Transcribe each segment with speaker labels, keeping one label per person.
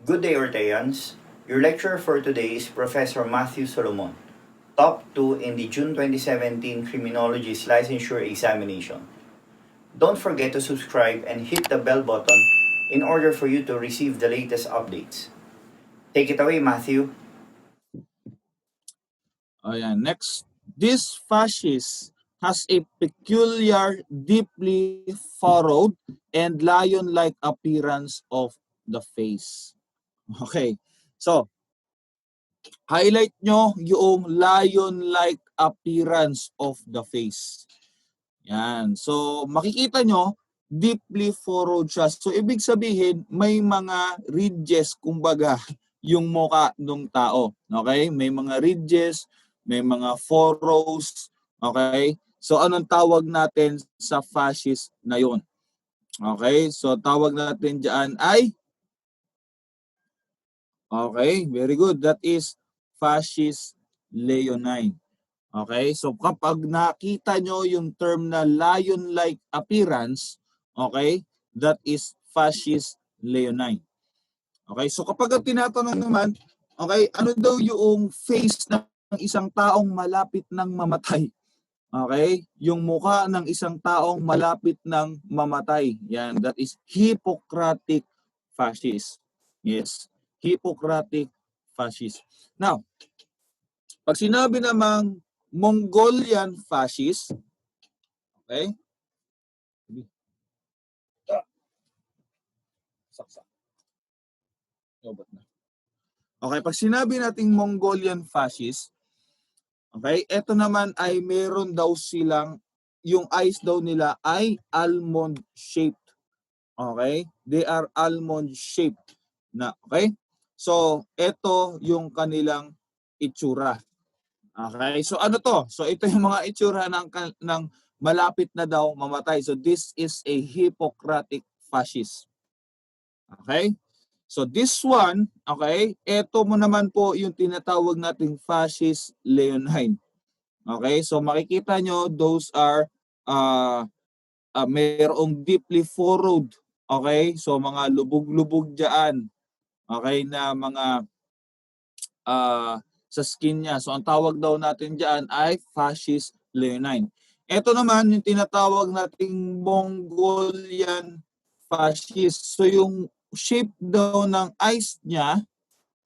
Speaker 1: Good day, Orteans. Your lecturer for today is Professor Matthew Solomon, top 2 in the June 2017 Criminologists Licensure examination. Don't forget to subscribe and hit the bell button in order for you to receive the latest updates. Take it away, Matthew.
Speaker 2: Next, this fascist has a peculiar, deeply furrowed, and lion-like appearance of the face. Okay, so highlight nyo yung lion-like appearance of the face. Yan. So makikita nyo, deeply furrowed siya. So ibig sabihin, may mga ridges, kumbaga, yung muka ng tao. Okay? May mga ridges, may mga furrows. Okay? So anong tawag natin sa fascist na yun? Okay? So tawag natin dyan ay, okay, very good. That is fascist leonine. Okay? So kapag nakita nyo yung term na lion-like appearance, okay, that is fascist leonine. Okay? So kapag tinatanong naman, okay, ano daw yung face ng isang taong malapit ng mamatay? Okay? Yung mukha ng isang taong malapit ng mamatay. Yan, that is Hippocratic fascist. Yes, Hippocratic fascist. Now, pag sinabi namang Mongolian fascist, okay? Saksak. Okay, pag sinabi nating Mongolian fascist, okay, eto naman ay meron daw silang, yung eyes daw nila ay almond shaped. Okay? They are almond shaped na, okay? So, eto yung kanilang itsura. Okay? So, ano to? So, ito yung mga itsura ng malapit na daw mamatay. So, this is a Hippocratic fascist. Okay? So, this one, okay, ito mo naman po yung tinatawag nating fascist leonine. Okay? So, makikita nyo, those are mayroong deeply furrowed. Okay? So, mga lubog-lubog dyan. Okay? Na mga sa skin niya. So, ang tawag daw natin dyan ay fascist leonine. Ito naman yung tinatawag nating Mongolian fascist. So, yung shape daw ng eyes niya,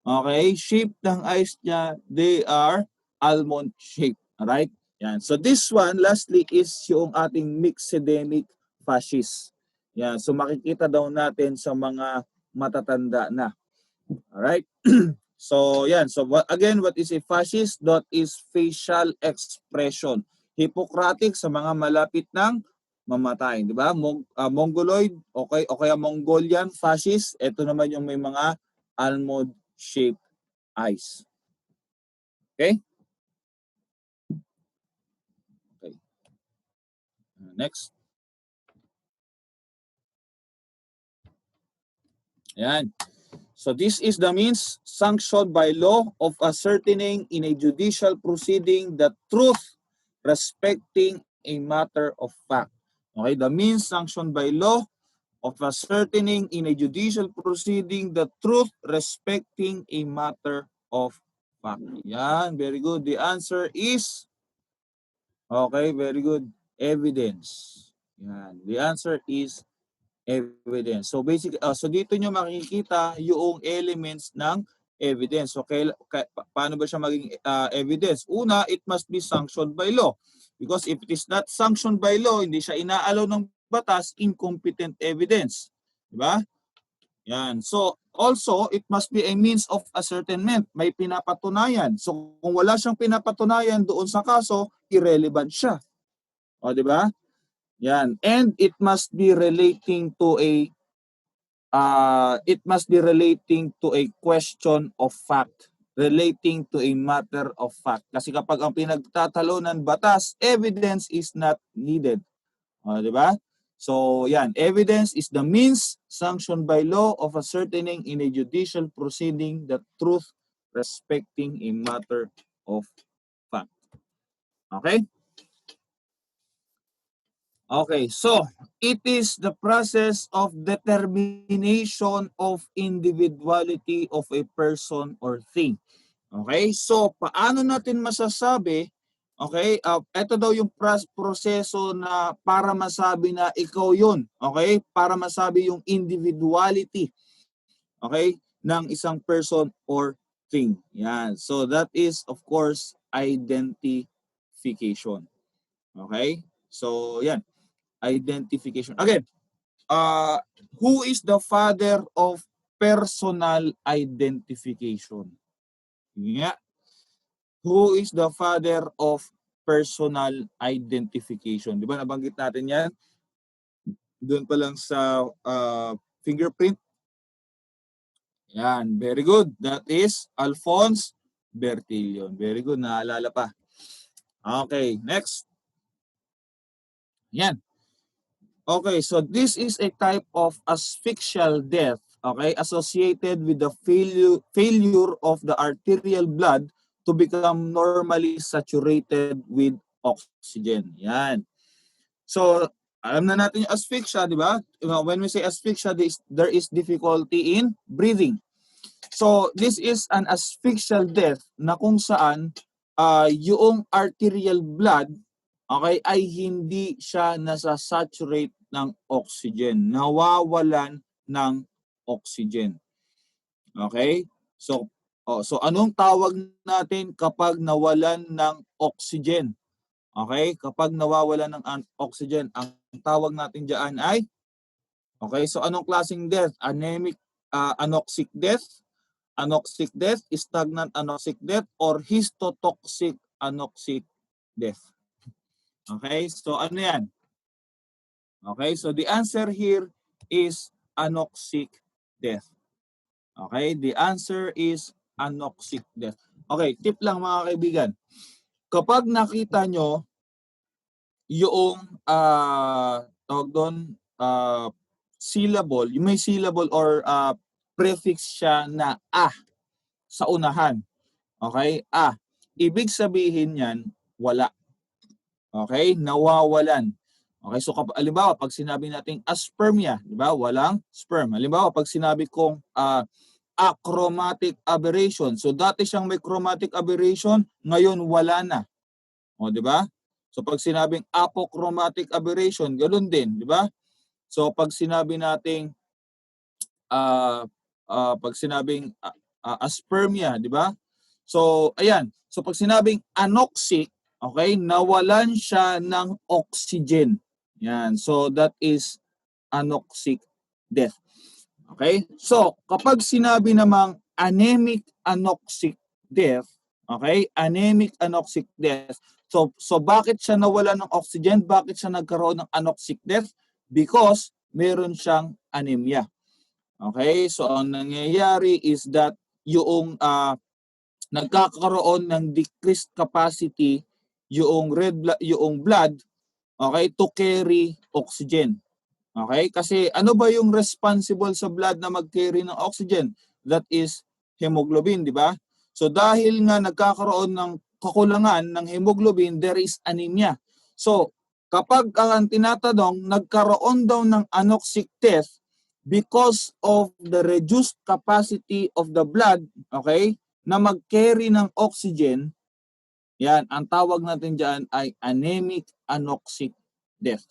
Speaker 2: okay, shape ng eyes niya, they are almond shape. Alright? Yan. So, this one, lastly, is yung ating myxedemic fascist. Yan. So, makikita daw natin sa mga matatanda na. Alright? So, yan. So, again, what is a fascist? That is facial expression. Hippocratic sa mga malapit ng mamatay. Di ba? Mongoloid, okay, o kaya Mongolian fascist. Ito naman yung may mga almond-shaped eyes. Okay? Okay. Next. Yan. So this is the means sanctioned by law of ascertaining in a judicial proceeding the truth respecting a matter of fact. Okay, the means sanctioned by law of ascertaining in a judicial proceeding the truth respecting a matter of fact. Yan, very good. The answer is, okay, very good, evidence. Yan, the answer is evidence. So basically, so dito nyo makikita yung elements ng evidence. So paano ba siya maging evidence? Una, it must be sanctioned by law. Because if it is not sanctioned by law, hindi siya inaalaw ng batas, incompetent evidence. Diba? Yan. So also, it must be a means of ascertainment. May pinapatunayan. So kung wala siyang pinapatunayan doon sa kaso, irrelevant siya. O, diba? Yan. And it must be relating to a question of fact, relating to a matter of fact. Kasi kapag ang pinagtatalunan batas, evidence is not needed. Di ba? So, yan. Evidence is the means sanctioned by law of ascertaining in a judicial proceeding the truth respecting a matter of fact. Okay? Okay, so it is the process of determination of individuality of a person or thing. Okay, so paano natin masasabi, okay, ito daw yung proseso na para masabi na ikaw yun, okay, para masabi yung individuality, okay, ng isang person or thing. Yan, so that is of course identification. Okay, so yan, identification. Again, uh, who is the father of personal identification? Yeah. Who is the father of personal identification? Di ba nabanggit natin yan? Doon pa lang sa fingerprint. Yan, very good. That is Alphonse Bertillon. Very good, naalala pa. Okay, next. Yan. Okay, so this is a type of asphyxial death, okay, associated with the failure of the arterial blood to become normally saturated with oxygen. Yan. So, alam na natin yung asphyxia, di ba? When we say asphyxia, there is difficulty in breathing. So, this is an asphyxial death na kung saan yung arterial blood, okay, ay hindi siya nasa-saturate ng oxygen. Nawawalan ng oxygen. Okay? So, so anong tawag natin kapag nawalan ng oxygen? Okay? Kapag nawawalan ng oxygen, ang tawag natin diyan ay, okay, so anong klaseng death? Anemic, anoxic death, stagnant anoxic death, or histotoxic anoxic death. Okay, so ano yan? Okay, so the answer here is anoxic death. Okay, the answer is anoxic death. Okay, tip lang mga kaibigan. Kapag nakita nyo yung tawag doon, syllable, yung may syllable or prefix siya na a sa unahan. Okay? Ibig sabihin yan, wala. Okay? Nawawalan. Okay? So, halimbawa, pag sinabi natin aspermia, di ba? Walang sperm. Halimbawa, pag sinabi kong achromatic aberration, so dati siyang may chromatic aberration, ngayon wala na. O, di ba? So, pag sinabing apochromatic aberration, ganoon din, di ba? So, pag sinabi nating pag sinabing aspermia, di ba? So, ayan. So, pag sinabing anoxic, okay, nawalan siya ng oxygen. Yan. So, that is anoxic death. Okay? So, kapag sinabi namang anemic anoxic death, okay? Anemic anoxic death. So bakit siya nawalan ng oxygen? Bakit siya nagkaroon ng anoxic death? Because meron siyang anemia. Okay? So, ang nangyayari is that yung nagkakaroon ng decreased capacity yung yung blood, okay, to carry oxygen. Okay? Kasi ano ba yung responsible sa blood na mag-carry ng oxygen? That is hemoglobin, di ba? So dahil nga nagkakaroon ng kakulangan ng hemoglobin, there is anemia. So kapag ang tinatanong, nagkaroon daw ng anoxic death because of the reduced capacity of the blood, okay, na mag-carry ng oxygen, yan, ang tawag natin dyan ay anemic anoxic death.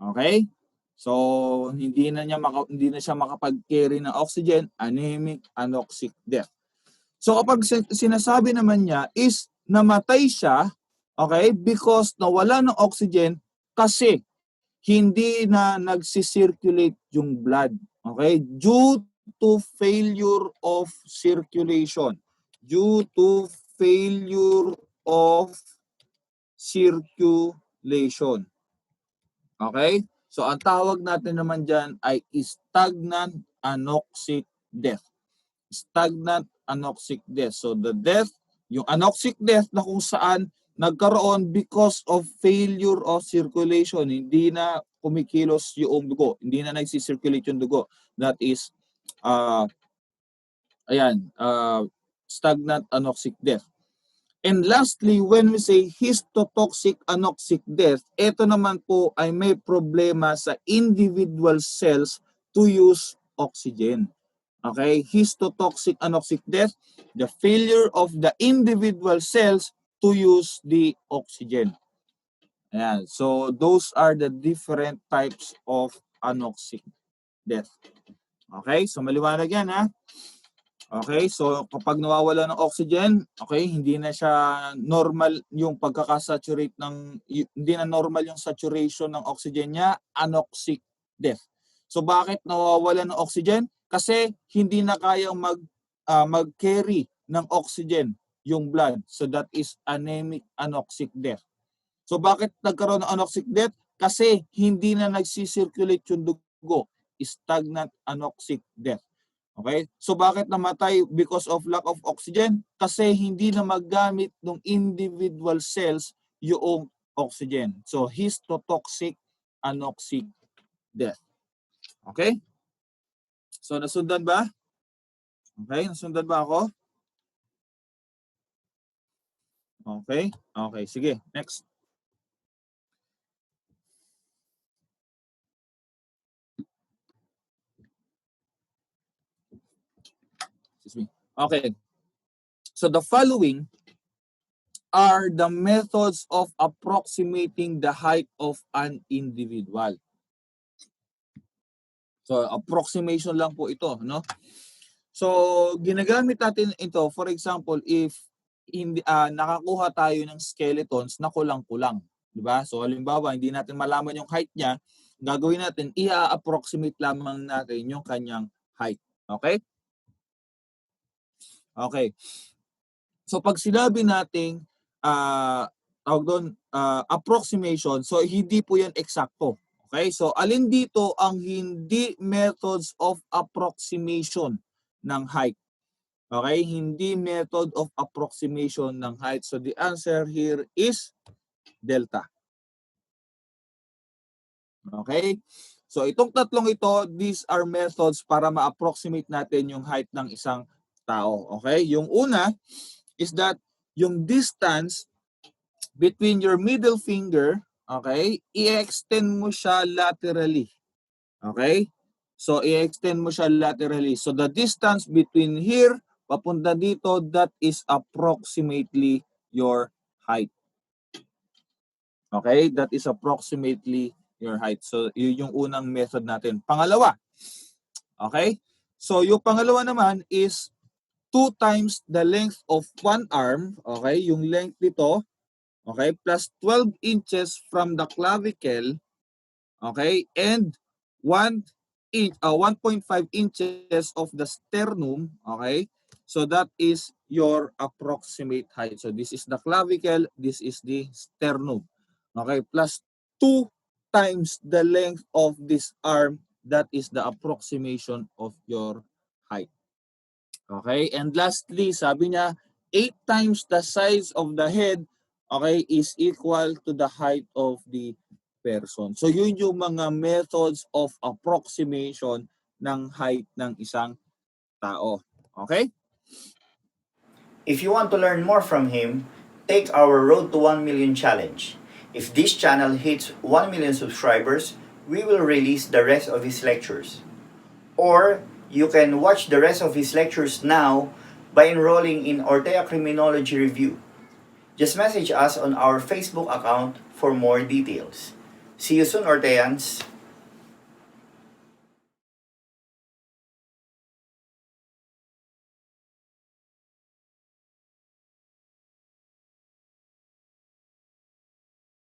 Speaker 2: Okay? So, hindi na siya makapag-carry ng oxygen, anemic anoxic death. So, kapag sinasabi naman niya is namatay siya, okay, because nawala ng oxygen kasi hindi na nagsisirculate yung blood. Okay? Due to failure of circulation. Due to failure of circulation. Okay? So, ang tawag natin naman dyan ay stagnant anoxic death. Stagnant anoxic death. So, the death, yung anoxic death na kung saan nagkaroon because of failure of circulation. Hindi na kumikilos yung dugo. Hindi na nagsisirculate yung dugo. That is, stagnant anoxic death. And lastly, when we say histotoxic anoxic death, ito naman po ay may problema sa individual cells to use oxygen. Okay, histotoxic anoxic death, the failure of the individual cells to use the oxygen. Ayan. So those are the different types of anoxic death. Okay, so maliwanag yan ha. Okay, so kapag nawawala ng oxygen, okay, hindi na siya normal yung pagkakasaturate hindi na normal yung saturation ng oxygen niya, anoxic death. So bakit nawawala ng oxygen? Kasi hindi na kayang mag-carry ng oxygen yung blood. So that is anemic anoxic death. So bakit nagkaroon ng anoxic death? Kasi hindi na nagsisirculate yung dugo, stagnant anoxic death. Okay? So bakit namatay because of lack of oxygen? Kasi hindi na maggamit ng individual cells yung oxygen. So histotoxic anoxic death. Okay? So nasundan ba? Okay, nasundan ba ako? Okay? Okay, sige. Next. Excuse me. Okay. So the following are the methods of approximating the height of an individual. So approximation lang po ito, no? So ginagamit natin ito, for example, if nakakuha tayo ng skeletons na kulang-kulang, di ba? So halimbawa, hindi natin malaman yung height niya, gagawin natin, i-approximate lamang natin yung kanyang height. Okay? Okay. So pag sinabi nating approximation, so hindi po yan eksakto. Okay? So alin dito ang hindi methods of approximation ng height? Okay? Hindi method of approximation ng height. So the answer here is delta. Okay? So itong tatlong ito, these are methods para ma-approximate natin yung height ng isang tao. Okay? Yung una is that yung distance between your middle finger, okay, i-extend mo siya laterally. Okay? So i-extend mo siya laterally. So the distance between here papunta dito, that is approximately your height. Okay? That is approximately your height. So yun yung unang method natin. Pangalawa. Okay? So yung pangalawa naman is 2 times the length of one arm, okay, yung length nito, okay, plus 12 inches from the clavicle, okay, and 1.5 inches of the sternum, okay, so that is your approximate height. So this is the clavicle, this is the sternum, okay, plus 2 times the length of this arm, that is the approximation of your height. Okay, and lastly, sabi niya, 8 times the size of the head, okay, is equal to the height of the person. So yun yung mga methods of approximation ng height ng isang tao. Okay?
Speaker 1: If you want to learn more from him, take our Road to 1 Million challenge. If this channel hits 1 million subscribers, we will release the rest of his lectures. Or you can watch the rest of his lectures now by enrolling in Ortea Criminology Review. Just message us on our Facebook account for more details. See you soon, Orteans!